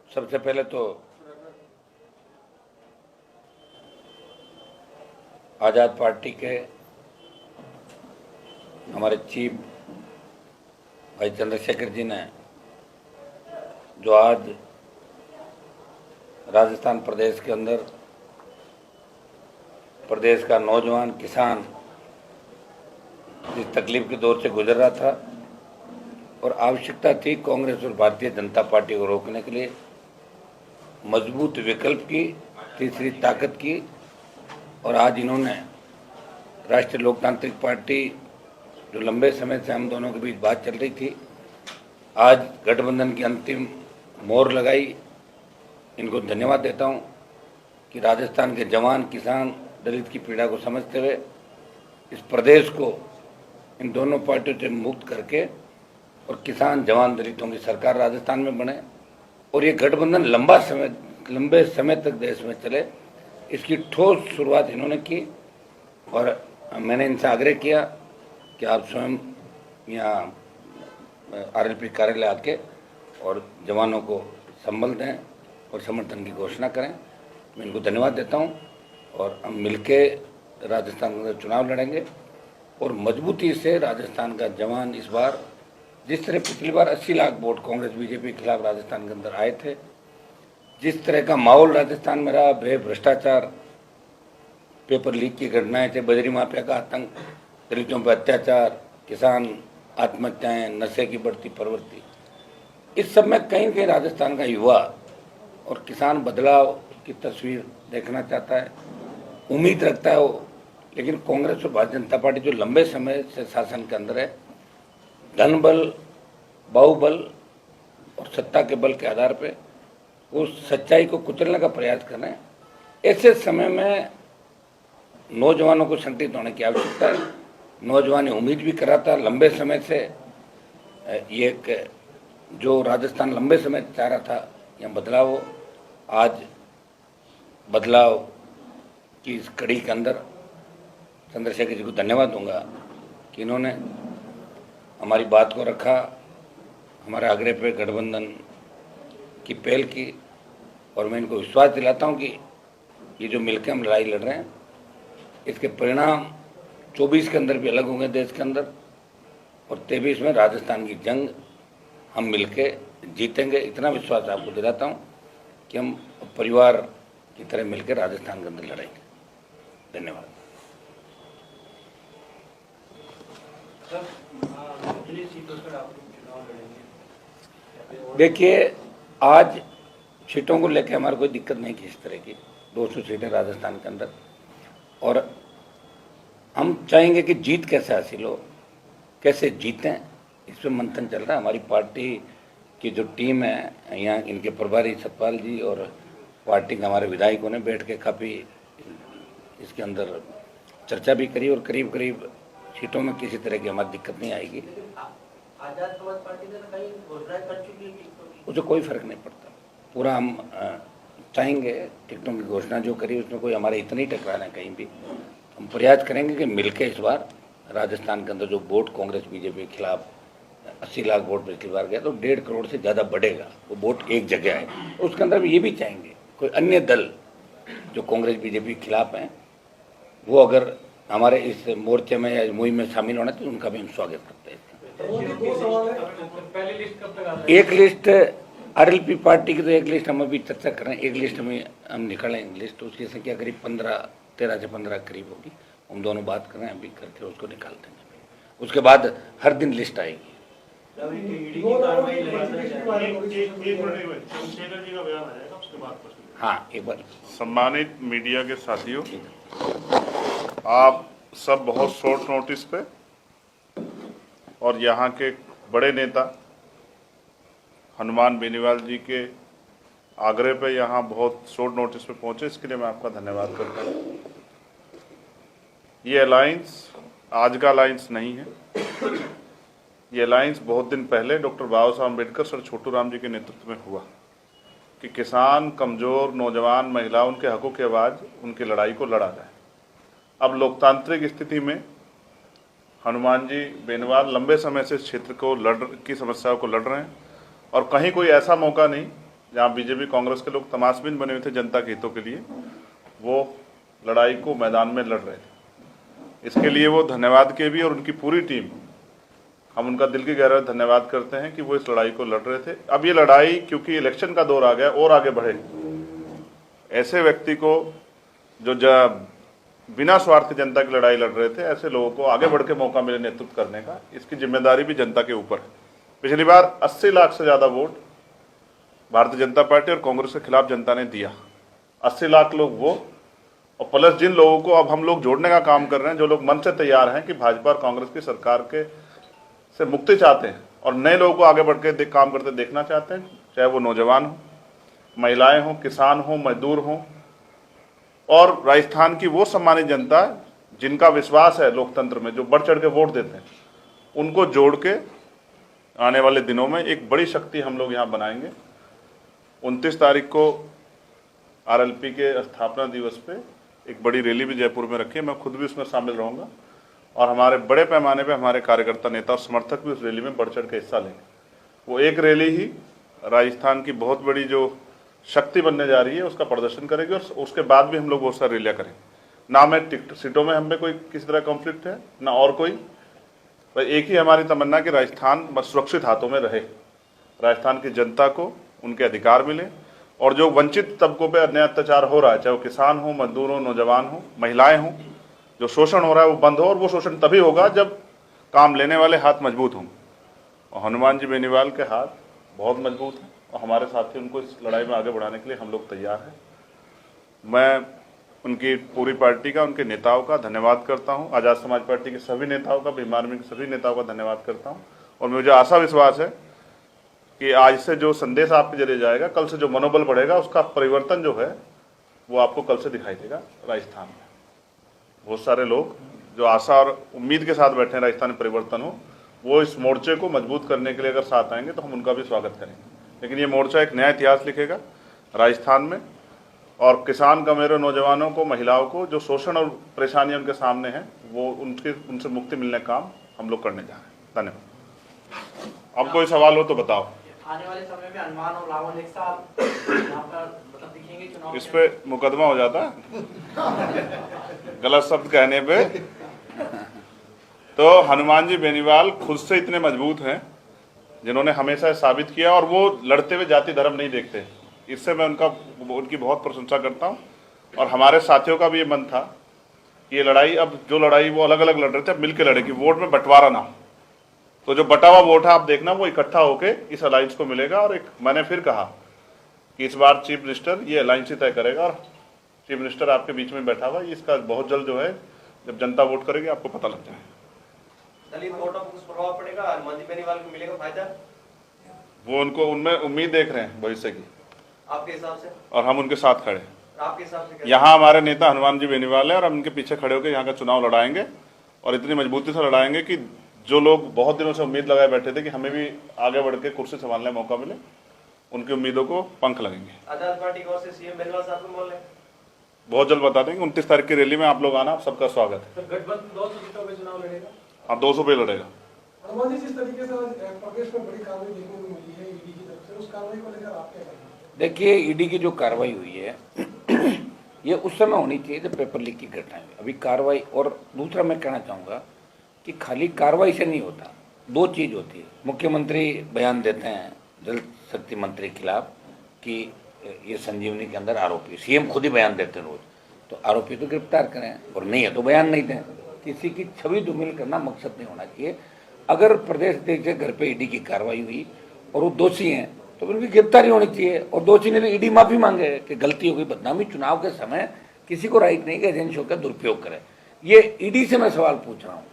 सबसे पहले तो आज़ाद पार्टी के हमारे चीफ भाई चंद्रशेखर जी ने जो आज राजस्थान प्रदेश के अंदर प्रदेश का नौजवान किसान जिस तकलीफ के दौर से गुजर रहा था और आवश्यकता थी कांग्रेस और भारतीय जनता पार्टी को रोकने के लिए मजबूत विकल्प की, तीसरी ताकत की। और आज इन्होंने राष्ट्रीय लोकतांत्रिक पार्टी, जो लंबे समय से हम दोनों के बीच बात चल रही थी, आज गठबंधन की अंतिम मोहर लगाई। इनको धन्यवाद देता हूं कि राजस्थान के जवान, किसान, दलित की पीड़ा को समझते हुए इस प्रदेश को इन दोनों पार्टियों से मुक्त करके और किसान, जवान, दलितों की सरकार राजस्थान में बने और ये गठबंधन लंबे समय तक देश में चले, इसकी ठोस शुरुआत इन्होंने की। और मैंने इनसे आग्रह किया कि आप स्वयं यहाँ आरएलपी कार्यालय आके और जवानों को संबल दें और समर्थन की घोषणा करें। मैं इनको धन्यवाद देता हूँ और हम मिलके राजस्थान में चुनाव लड़ेंगे और मजबूती से राजस्थान का जवान इस बार, जिस तरह पिछली बार 80 लाख वोट कांग्रेस बीजेपी के खिलाफ राजस्थान के अंदर आए थे, जिस तरह का माहौल राजस्थान में रहा, भ्रष्टाचार, पेपर लीक की घटनाएं थे, बजरी माफिया का आतंक, दलितों पर अत्याचार, किसान आत्महत्याएं, नशे की बढ़ती प्रवृत्ति, इस सब में कहीं कहीं राजस्थान का युवा और किसान बदलाव की तस्वीर देखना चाहता है, उम्मीद रखता है वो। लेकिन कांग्रेस और भारतीय जनता पार्टी जो लंबे समय से शासन के अंदर है, धन बल, बाहुबल और सत्ता के बल के आधार पे वो सच्चाई को कुचलने का प्रयास कर रहे हैं। ऐसे समय में नौजवानों को संगठित होने की आवश्यकता है। नौजवान उम्मीद भी कर रहा था लंबे समय से, ये एक जो राजस्थान लंबे समय चाह रहा था यहाँ बदलाव हो। आज बदलाव की इस कड़ी के अंदर चंद्रशेखर जी को धन्यवाद दूंगा कि इन्होंने हमारी बात को रखा, हमारे आग्रह पे गठबंधन की पहल की। और मैं इनको विश्वास दिलाता हूं कि ये जो मिलकर हम लड़ाई लड़ रहे हैं, इसके परिणाम 24 के अंदर भी अलग होंगे देश के अंदर, और 23 में राजस्थान की जंग हम मिलके जीतेंगे। इतना विश्वास आपको दिलाता हूं कि हम परिवार की तरह मिलकर राजस्थान के अंदर लड़ेंगे। धन्यवाद। देखिए, आज सीटों को लेकर हमारी कोई दिक्कत नहीं थी इस तरह की, 200 सीटें राजस्थान के अंदर, और हम चाहेंगे कि जीत कैसे हासिल हो, कैसे जीतें, इस पर मंथन चल रहा है। हमारी पार्टी की जो टीम है, यहाँ इनके प्रभारी सतपाल जी और पार्टी के हमारे विधायकों ने बैठ के काफ़ी इसके अंदर चर्चा भी करी और करीब करीब सीटों में किसी तरह की हमारी दिक्कत नहीं आएगी। आजाद समाज पार्टी ने कई घोषणाएं कर चुकी है, उसे कोई फर्क नहीं पड़ता। पूरा हम चाहेंगे टिकटों की घोषणा जो करी उसमें कोई हमारे इतनी टकराना है कहीं भी। हम प्रयास करेंगे कि मिलके इस बार राजस्थान के अंदर जो वोट कांग्रेस बीजेपी के खिलाफ 80 लाख वोट पिछली बार गया, तो 1.5 करोड़ से ज़्यादा बढ़ेगा, वो वोट एक जगह है। उसके अंदर भी ये भी चाहेंगे कोई अन्य दल जो कांग्रेस बीजेपी के खिलाफ हैं, वो अगर हमारे इस मोर्चे में या मुहिम में शामिल होना तो उनका भी हम स्वागत करते हैं। एक लिस्ट आरएलपी पार्टी की, तो एक लिस्ट हम अभी चर्चा कर रहे हैं, एक लिस्ट में हम निकालेंगे लिस्ट, उसकी संख्या करीब 13 से 15 करीब होगी। हम दोनों बात कर रहे हैं, अभी करके उसको निकाल देंगे। उसके बाद हर दिन लिस्ट आएगी। हाँ, एक बार। सम्मानित मीडिया के साथियों, आप सब बहुत शॉर्ट नोटिस पे और यहाँ के बड़े नेता हनुमान बेनीवाल जी के आग्रह पे यहाँ बहुत शॉर्ट नोटिस पे पहुँचे, इसके लिए मैं आपका धन्यवाद करता हूँ। ये अलायंस आज का अलायंस नहीं है, ये अलायंस बहुत दिन पहले डॉक्टर बाबा साहब अम्बेडकर, सर छोटू राम जी के नेतृत्व में हुआ कि किसान, कमज़ोर, नौजवान, महिला, उनके हकों की आवाज़, उनकी लड़ाई को लड़ा जाए। अब लोकतांत्रिक स्थिति में हनुमान जी बेनीवाल लंबे समय से इस क्षेत्र को की समस्याओं को लड़ रहे हैं और कहीं कोई ऐसा मौका नहीं जहाँ बीजेपी कांग्रेस के लोग तमाशबीन बने हुए थे जनता के हितों के लिए, वो लड़ाई को मैदान में लड़ रहे थे। इसके लिए वो धन्यवाद के भी, और उनकी पूरी टीम, हम उनका दिल की गहराई धन्यवाद करते हैं कि वो इस लड़ाई को लड़ रहे थे। अब ये लड़ाई क्योंकि इलेक्शन का दौर आ गया और आगे बढ़े, ऐसे व्यक्ति को जो बिना स्वार्थ जनता की लड़ाई लड़ रहे थे, ऐसे लोगों को आगे बढ़ के मौका मिले नेतृत्व करने का, इसकी जिम्मेदारी भी जनता के ऊपर है। पिछली बार 80 लाख से ज़्यादा वोट भारतीय जनता पार्टी और कांग्रेस के खिलाफ जनता ने दिया। 80 लाख लोग वो, और प्लस जिन लोगों को अब हम लोग जोड़ने का काम कर रहे हैं, जो लोग मन से तैयार हैं कि भाजपा और कांग्रेस की सरकार के से मुक्ति चाहते हैं और नए लोगों को आगे बढ़ के काम करते देखना चाहते हैं, चाहे वो नौजवान हो, महिलाएं हों, किसान हों, मजदूर हों, और राजस्थान की वो सम्मानित जनता जिनका विश्वास है लोकतंत्र में, जो बढ़ चढ़ के वोट देते हैं, उनको जोड़ के आने वाले दिनों में एक बड़ी शक्ति हम लोग यहाँ बनाएंगे। 29 तारीख को आरएलपी के स्थापना दिवस पे एक बड़ी रैली भी जयपुर में रखी है, मैं खुद भी उसमें शामिल रहूँगा, और हमारे बड़े पैमाने पे हमारे कार्यकर्ता, नेता और समर्थक भी उस रैली में बढ़ चढ़ के हिस्सा लेंगे। वो एक रैली ही राजस्थान की बहुत बड़ी जो शक्ति बनने जा रही है उसका प्रदर्शन करेगी, और उसके बाद भी हम लोग बहुत सारी रैलियाँ करेंगे। ना मैं सीटों में हमें कोई किसी तरह कॉन्फ्लिक्ट है, ना और कोई, पर एक ही हमारी तमन्ना कि राजस्थान सुरक्षित हाथों में रहे, राजस्थान की जनता को उनके अधिकार मिले, और जो वंचित तबकों पे अन्याय अत्याचार हो रहा है, चाहे वो किसान हो, मजदूर हो, नौजवान हो, महिलाएं हों, जो शोषण हो रहा है वो बंद हो, और वो शोषण तभी होगा जब काम लेने वाले हाथ मजबूत हों, और हनुमान जी बेनीवाल के हाथ बहुत मजबूत हैं, और हमारे साथी उनको इस लड़ाई में आगे बढ़ाने के लिए हम लोग तैयार हैं। मैं उनकी पूरी पार्टी का, उनके नेताओं का धन्यवाद करता हूं, आज़ाद समाज पार्टी के सभी नेताओं का, भीम आर्मी के सभी नेताओं का धन्यवाद करता हूं, और मुझे आशा विश्वास है कि आज से जो संदेश आपके जरिए जाएगा, कल से जो मनोबल बढ़ेगा, उसका परिवर्तन जो है वो आपको कल से दिखाई देगा। राजस्थान में बहुत सारे लोग जो आशा और उम्मीद के साथ बैठे हैं राजस्थान में परिवर्तन हो, वो इस मोर्चे को मजबूत करने के लिए अगर साथ आएंगे तो हम उनका भी स्वागत करेंगे। लेकिन ये मोर्चा एक नया इतिहास लिखेगा राजस्थान में, और किसान का मेरे नौजवानों को, महिलाओं को जो शोषण और परेशानियां उनके सामने हैं, वो उनसे मुक्ति मिलने का काम हम लोग करने जा रहे हैं। धन्यवाद। अब कोई सवाल हो तो बताओ। आने वाले समय में हनुमान और रावण एक साथ यहाँ पर मतलब दिखेंगे चुनाव? इस पे मुकदमा हो जाता है गलत शब्द कहने पे। तो हनुमान जी बेनीवाल खुद से इतने मजबूत हैं, जिन्होंने हमेशा साबित किया, और वो लड़ते हुए जाति धर्म नहीं देखते। इससे मैं उनकी बहुत प्रशंसा करता हूँ, और हमारे साथियों का भी ये मन था कि ये लड़ाई, अब जो लड़ाई वो अलग अलग लड़ रहे थे, अब मिलकर लड़े कि वोट में बंटवारा ना हो। तो जो बटा हुआ वोट है आप देखना, वो इकट्ठा होके इस अलायंस को मिलेगा। और एक मैंने फिर कहा कि इस बार चीफ मिनिस्टर ये अलायंस ही तय करेगा, और चीफ मिनिस्टर आपके बीच में बैठा हुआ, इसका बहुत जल्द जो है, जब जनता वोट करेगी आपको पता लग जाएगा। दलित वोटों को कुछ प्रभाव पड़ेगा, हनुमान जी बेनीवाल को मिलेगा फायदा? वो उनको उनमें उम्मीद देख रहे हैं भविष्य की, आपके हिसाब से? और हम उनके साथ खड़े हैं। आपके हिसाब से क्या? यहाँ हमारे नेता हनुमान जी बेनीवाल है, और हम उनके पीछे खड़े होकर यहाँ का चुनाव लड़ाएंगे, और इतनी मजबूती से लड़ाएंगे कि जो लोग बहुत दिनों से उम्मीद लगाए बैठे थे कि हमें भी आगे बढ़ के कुर्सी संभालने का मौका मिले, उनकी उम्मीदों को पंख लगेंगे। आजाद पार्टी की ओर से सीएम बेनीवाल साहब को बोल रहे हैं, बहुत जल्द बता देंगे। 29 तारीख की रैली में आप लोग आना, आप सबका स्वागत है। गठबंधन 200 सीटों पे चुनाव लड़ेगा? हाँ, 200 पे लड़ेगा। हनुमान जी, जिस तरीके से प्रदेश में बड़ी कार्रवाई देखने को मिली है ईडी की तरफ से, उस कार्रवाई को लेकर आप क्या कहेंगे? देखिए, ईडी की जो कार्रवाई हुई है ये उस समय होनी चाहिए जब पेपर लीक की घटना हुई। अभी कार्रवाई, और दूसरा मैं कहना चाहूँगा कि खाली कार्रवाई से नहीं होता, दो चीज़ होती है। मुख्यमंत्री बयान देते हैं जल शक्ति मंत्री के खिलाफ कि ये संजीवनी के अंदर आरोपी, सीएम खुद ही बयान देते हैं रोज, तो आरोपी तो गिरफ्तार करें, और नहीं है तो बयान नहीं दें। किसी की छवि धूमिल करना मकसद नहीं होना चाहिए। अगर प्रदेश अध्यक्ष के घर पे ईडी की कार्रवाई हुई और वो दोषी हैं तो उनकी गिरफ्तारी होनी चाहिए, और दोषी ने ईडी माफी मांगे कि गलती हो गई, बदनामी। चुनाव के समय किसी को राइट नहीं कि एजेंसियों का दुरुपयोग करे। ये ईडी से मैं सवाल पूछ रहा हूँ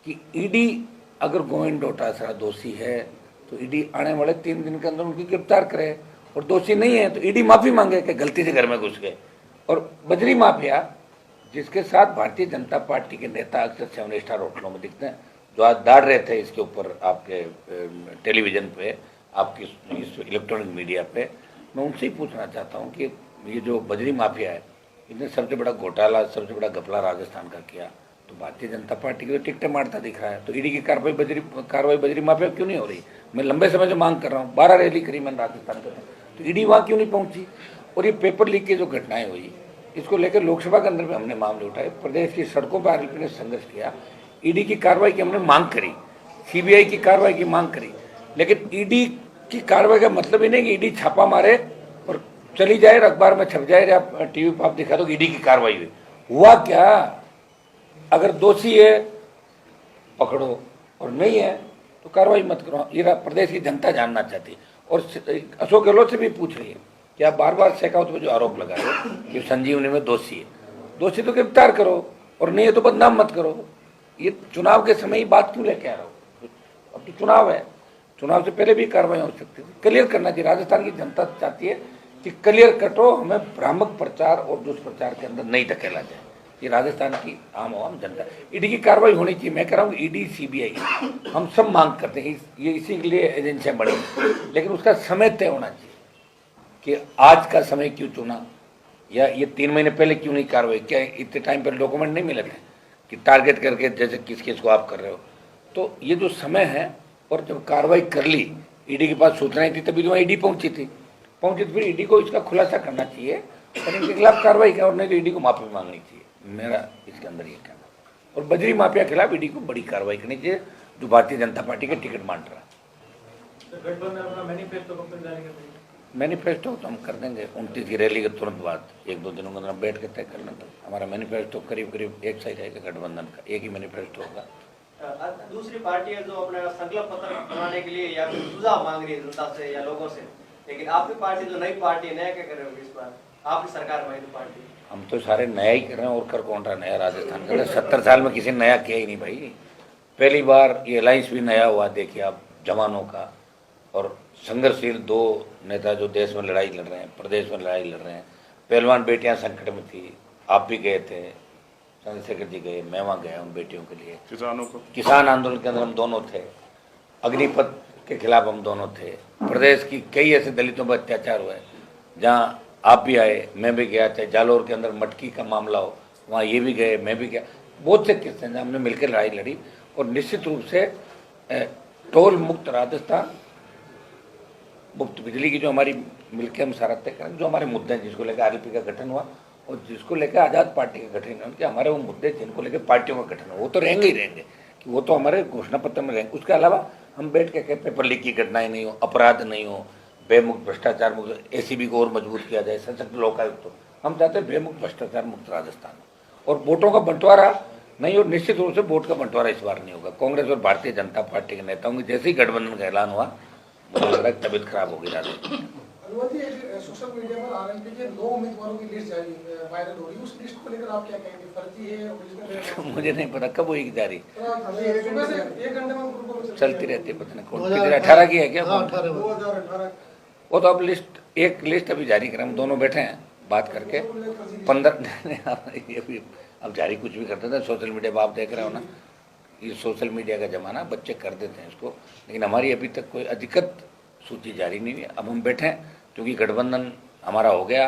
कि ईडी अगर गोविंद डोटासरा दोषी है तो ईडी आने वाले 3 दिन के अंदर उनकी गिरफ्तार करे, और दोषी नहीं है तो ईडी माफी मांगे कि गलती से घर में घुस गए। और बजरी माफिया, जिसके साथ भारतीय जनता पार्टी के नेता अक्सर 7 स्टार होटलों में दिखते हैं, जो आज दाड़ रहे थे इसके ऊपर आपके टेलीविज़न पे, आपकी इस इलेक्ट्रॉनिक मीडिया पे, मैं उनसे ही पूछना चाहता हूँ कि ये जो बजरी माफिया है, इसने सबसे बड़ा घोटाला, सबसे बड़ा घपला राजस्थान का किया, तो भारतीय जनता पार्टी के टिकटें मारता दिख रहा है, तो ईडी की कार्रवाई बजरी माफिया क्यों नहीं हो रही? मैं लंबे समय से मांग कर रहा हूँ, 12 रैली करी मैंने राजस्थान के, तो ईडी वहाँ क्यों नहीं पहुंची? और ये पेपर लीक की जो घटनाएं हुई, इसको लेकर लोकसभा के अंदर में हमने मामले उठाए, प्रदेश की सड़कों पर आरएलपी ने संघर्ष किया, ईडी की कार्रवाई की हमने मांग करी, सीबीआई की कार्रवाई की मांग करी, लेकिन ईडी की कार्रवाई का मतलब ही नहीं कि ईडी छापा मारे और चली जाए, अखबार में छप जाए, या टीवी पर आप दिखा दो ईडी की कार्रवाई हुई। हुआ क्या? अगर दोषी है पकड़ो और नहीं है तो कार्रवाई मत करो। ये प्रदेश की जनता जानना चाहती है। और अशोक गहलोत से भी पूछ रही है कि आप बार बार शेखावत पर जो आरोप लगा रहे हो कि संजीवनी में दोषी है, दोषी तो गिरफ्तार करो, और नहीं है तो बदनाम मत करो। ये चुनाव के समय ही बात क्यों लेके आ रहे हो? अब तो चुनाव है, चुनाव से पहले भी कार्रवाई हो सकती है। क्लियर करना चाहिए। राजस्थान की जनता चाहती है कि क्लियर कटो, हमें भ्रामक प्रचार और दुष्प्रचार के अंदर नहीं धकेला जाए। ये राजस्थान की आम आवाम जनता, ईडी की कार्रवाई होनी चाहिए। मैं कह रहा हूँ ईडी सीबीआई हम सब मांग करते हैं, ये इसी के लिए एजेंसियां बनी, लेकिन उसका समय तय होना चाहिए कि आज का समय क्यों चुना, या ये 3 महीने पहले क्यों नहीं कार्रवाई? क्या इतने टाइम पर डॉक्यूमेंट नहीं मिले थे कि टारगेट करके जैसे किस किस को आप कर रहे हो? तो ये जो समय है, और जब कार्रवाई कर ली, ईडी के पास सूचनाएं थी तभी तो ईडी पहुंची थी, फिर ईडी को इसका खुलासा करना चाहिए और इनके खिलाफ कार्रवाई कर, और नहीं तो ईडी को माफी मांगनी चाहिए। मेरा इसके अंदर ये कहना। और बजरी माफिया के खिलाफ ईडी को बड़ी कार्रवाई करनी चाहिए, जो भारतीय जनता पार्टी के टिकट बांट रहा है। गठबंधन अपना मैनिफेस्टो कब तक जारी कर देगी? मैनिफेस्टो तो हम कर देंगे 29 की रैली के तुरंत बाद, 1-2 दिनों के अंदर बैठ के तय करना। तो हमारा मैनिफेस्टो करीब करीब एक साइड रहेगा, गठबंधन का एक ही मैनिफेस्टो होगा। दूसरी पार्टियां जो अपना संकल्प पत्र बनाने के लिए या फिर सुझाव मांग रही है जनता से या लोगों से, लेकिन आपकी पार्टी जो नई पार्टी है, नया क्या कर रहे हो इस बार? आपकी सरकार में पार्टी, हम तो सारे नया ही कर रहे हैं, और कर कौन रहा नया? राजस्थान का 70 साल में किसी ने नया किया ही नहीं भाई। पहली बार ये अलायंस भी नया हुआ, देखिए आप, जवानों का और संघर्षशील 2 नेता जो देश में लड़ाई लड़ रहे हैं, प्रदेश में लड़ाई लड़ रहे हैं। पहलवान बेटियां संकट में थी, आप भी गए थे, चंद्रशेखर जी गए, मैं वहाँ गया उन बेटियों के लिए। किसानों को, किसान आंदोलन के अंदर हम दोनों थे, अग्निपथ के खिलाफ हम दोनों थे। प्रदेश की कई ऐसे दलितों पर अत्याचार हुए जहाँ आप भी आए, मैं भी गया, चाहे जालौर के अंदर मटकी का मामला हो, वहाँ ये भी गए, मैं भी गया। बहुत से किस्से हैं हमने मिलकर लड़ाई लड़ी, और निश्चित रूप से टोल मुक्त राजस्थान, मुफ्त बिजली की जो हमारी मिलकर हम सारा तय करें, जो हमारे मुद्दे हैं, जिसको लेकर आरएलपी का गठन हुआ और जिसको लेकर आज़ाद पार्टी का गठन हुआ, कि हमारे वो मुद्दे जिनको लेकर पार्टियों का गठन हुआ, वो तो रहेंगे ही रहेंगे, कि वो तो हमारे घोषणा पत्र में रहेंगे। उसके अलावा हम बैठ के पेपर लीक की घटनाएं नहीं हो, अपराध नहीं हो, बेमुक्त भ्रष्टाचार मुक्त, एसीबी को और मजबूत किया जाए, सशक्त लोकायुक्त हो। हम चाहते हैं बेमुक्त भ्रष्टाचार मुक्त राजस्थान, और वोटों का बंटवारा नहीं, और निश्चित रूप से वोट का बंटवारा इस बार नहीं होगा। कांग्रेस और भारतीय जनता पार्टी के नेताओं के जैसे ही गठबंधन का ऐलान हुआ, मुझे लग रहा है तबीयत खराब होगी राजस्थान। अनुमति, सोशल मीडिया पर आरएलपी के 2 उम्मीदवारों की लिस्ट जारी वायरल हो रही है, उस लिस्ट को लेकर आप क्या कहेंगे? फर्जी है, ओरिजिनल है? मुझे नहीं पता कब होगी जारी, सुबह से 1 घंटे में ग्रुपों में चलती रहती है, पता नहीं कौन 18 की है क्या? 2018 वो तो अब एक लिस्ट अभी जारी करें, हम दोनों बैठे हैं बात करके 15 ये भी अब जारी कुछ भी करते थे। सोशल मीडिया पर आप देख रहे हो ना, ये सोशल मीडिया का जमाना, बच्चे कर देते हैं इसको, लेकिन हमारी अभी तक कोई अधिकृत सूची जारी नहीं है। अब हम बैठे हैं क्योंकि गठबंधन हमारा हो गया,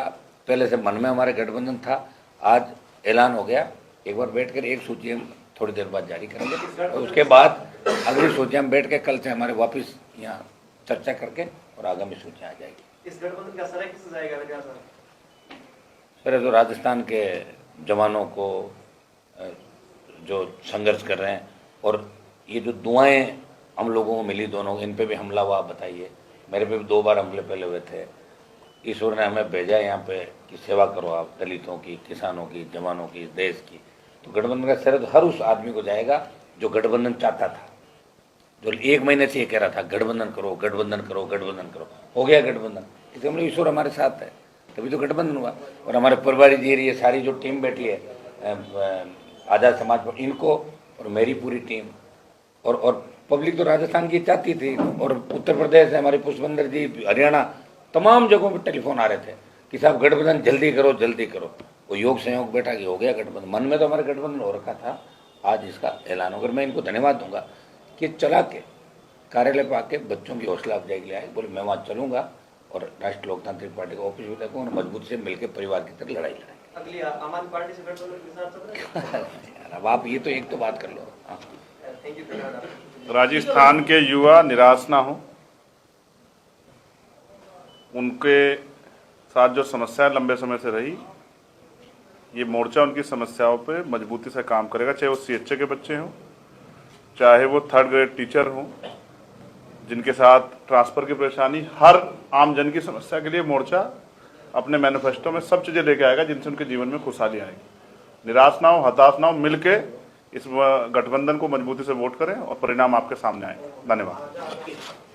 पहले से मन में हमारे गठबंधन था, आज ऐलान हो गया। एक बार बैठ कर एक सूची हम थोड़ी देर बाद जारी करेंगे, और उसके बाद अगली सूची हम बैठ के कल से हमारे वापस यहाँ चर्चा करके और आगामी सूचियाँ आ जाएगी। इस गठबंधन का श्रेय किससे जाएगा लगा सर? सर जो राजस्थान के जवानों को जो संघर्ष कर रहे हैं, और ये जो दुआएं हम लोगों को मिली दोनों, इन पे भी हमला हुआ, आप बताइए। मेरे पे भी 2 बार हमले पहले हुए थे। ईश्वर ने हमें भेजा यहाँ पे कि सेवा करो आप, दलितों की, किसानों की, जवानों की, देश की। तो गठबंधन का श्रेय तो हर उस आदमी को जाएगा जो गठबंधन चाहता था, जो 1 महीने से ये कह रहा था गठबंधन करो, गठबंधन करो, गठबंधन करो। हो गया गठबंधन, इसलिए हम लोग, ईश्वर हमारे साथ है, तभी तो गठबंधन हुआ। और हमारे परिवारी जी, ये सारी जो टीम बैठी है आज़ाद समाज पर, इनको और मेरी पूरी टीम, और पब्लिक तो राजस्थान की चाहती थी, और उत्तर प्रदेश है, हमारे पुष्पेंद्र जी, हरियाणा, तमाम जगहों पर टेलीफोन आ रहे थे कि साहब गठबंधन जल्दी करो, जल्दी करो। वो योग संयोग बैठा कि हो गया गठबंधन। मन में तो हमारे गठबंधन हो रखा था, आज इसका ऐलान होकर मैं इनको धन्यवाद दूंगा कि चला के कार्यालय पर आके बच्चों की हौसला अफजाई के लिए आए। बोले मैं वहाँ चलूंगा और राष्ट्रीय लोकतांत्रिक पार्टी का ऑफिस भी देखूंगा, और मजबूत से मिलकर परिवार की तरह लड़ाई लड़ाएंगे। अगली आम आदमी पार्टी से गठबंधन के साथ चल रहे हैं? अब आप ये तो एक तो बात कर लो। हाँ। Thank you. राजस्थान के युवा निराश ना हो, उनके साथ जो समस्याएं लंबे समय से रही, ये मोर्चा उनकी समस्याओं पे मजबूती से काम करेगा, चाहे वो CHA के बच्चे हों, चाहे वो 3rd ग्रेड टीचर हों, जिनके साथ ट्रांसफ़र की परेशानी, हर आम जन की समस्या के लिए मोर्चा अपने मैनिफेस्टो में सब चीज़ें लेके आएगा जिनसे उनके जीवन में खुशहाली आएगी। निराश ना हो, हताश ना हो, मिलके इस गठबंधन को मजबूती से वोट करें और परिणाम आपके सामने आए। धन्यवाद।